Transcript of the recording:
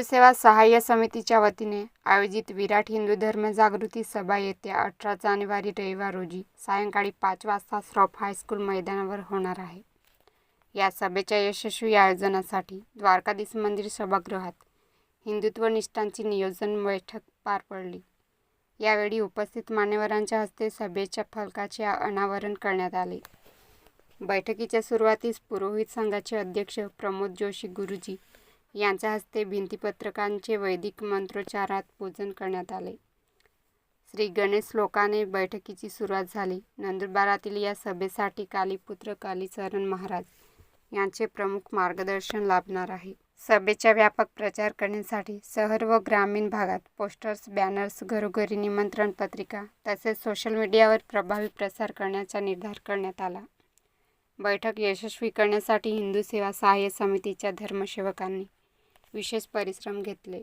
सेवा सहाय्य समितीच्या वतीने आयोजित विराट हिंदू धर्म जागृती सभा येत्या 18 जानेवारी रविवार रोजी सायंकाळी 5 वाजता श्रॉफ हायस्कूल मैदानावर होणार आहे. या सभेच्या यशस्वी आयोजनासाठी द्वारकाधीश मंदिर सभागृहात हिंदुत्व निष्ठांची नियोजन बैठक पार पडली. यावेळी उपस्थित मान्यवरांच्या हस्ते सभेच्या फलकाचे अनावरण करण्यात आले. बैठकीच्या सुरुवातीस पुरोहित संघाचे अध्यक्ष प्रमोद जोशी गुरुजी यांच्या हस्ते भिंतीपत्रकांचे वैदिक मंत्रोच्चारात पूजन करण्यात आले. श्री गणेश श्लोकाने बैठकीची सुरुवात झाली. नंदुरबारातील या सभेसाठी कालीपुत्र कालीचरण महाराज यांचे प्रमुख मार्गदर्शन लाभणार आहे. सभेचा व्यापक प्रचार करण्यासाठी शहर व ग्रामीण भागात पोस्टर्स, बॅनर्स, घरोघरी निमंत्रण पत्रिका तसेच सोशल मीडियावर प्रभावी प्रसार करण्याचा निर्धार करण्यात आला. बैठक यशस्वी करण्यासाठी हिंदू सेवा सहाय्य समितीच्या धर्मसेवकांनी विशेष परिश्रम घेतले.